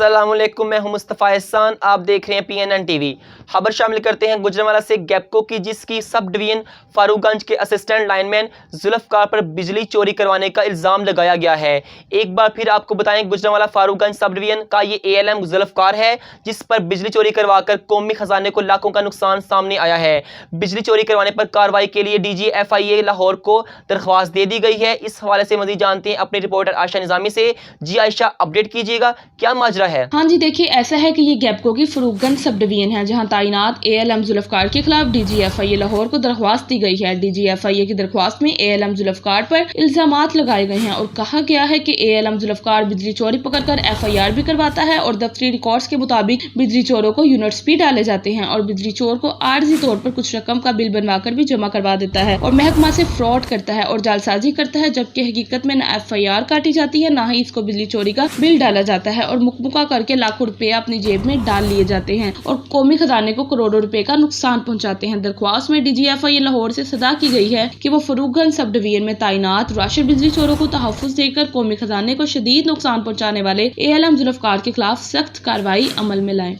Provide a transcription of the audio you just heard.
अस्सलामुअलैकुम, मैं हूं मुस्तफ़ा एहसान। आप देख रहे हैं PNN टीवी। खबर शामिल करते हैं गुजरांवाला से गैपको की, जिसकी सब डिवीजन फारूकगंज के असिस्टेंट लाइनमैन जुल्फ़कार पर बिजली चोरी करवाने का इल्ज़ाम लगाया गया है। एक बार फिर आपको बताएं, गुजरांवाला फारूकगंज सब डिवीजन का ये ALM जुल्फ़कार है, जिस पर बिजली चोरी करवाकर कौमी खजाने को लाखों का नुकसान सामने आया है। बिजली चोरी करवाने पर कार्रवाई के लिए DG FIA लाहौर को दरख्वास्त दे दी गई है। इस हवाले से मज़ीद जानते हैं अपने रिपोर्टर आयशा निज़ामी से। जी आयशा, अपडेट कीजिएगा, क्या माजरा है? हाँ जी, देखिए ऐसा है कि ये गैपको की फरूकगंज सब डिवीजन है, जहां तैनात ALM जुल्फ़कार के खिलाफ DG FIA लाहौर को दरख्वास्त दी गई है। DG FIA की दरख्वास्त में ALM जुल्फ़कार पर इल्जामात लगाए गए हैं और कहा गया है कि ALM जुल्फ़कार बिजली चोरी पकड़कर FIR भी करवाता है और दफ्तरी रिकॉर्ड्स के मुताबिक बिजली चोरों को यूनिट्स भी डाले जाते हैं और बिजली चोर को आर्जी तौर पर कुछ रकम का बिल बनवाकर भी जमा करवा देता है और महकमा से फ्रॉड करता है और जालसाजी करता है, जबकि हकीकत में न FIR काटी जाती है, न ही इसको बिजली चोरी का बिल डाला जाता है और मुकमुका करके लाखों रुपए अपनी जेब में डाल लिए जाते हैं और कौमी खजाने को करोड़ों रुपए का नुकसान पहुंचाते हैं। दरख्वास्त में DG FIA लाहौर से सदा की गई है कि वो फरूकगंज सब डिवीजन में तैनात राशिद बिजली चोरों को तहफ़्फ़ुज़ देकर कौमी खजाने को शदीद नुकसान पहुंचाने वाले ALM जुल्फ़कार के खिलाफ सख्त कार्रवाई अमल में लाएं।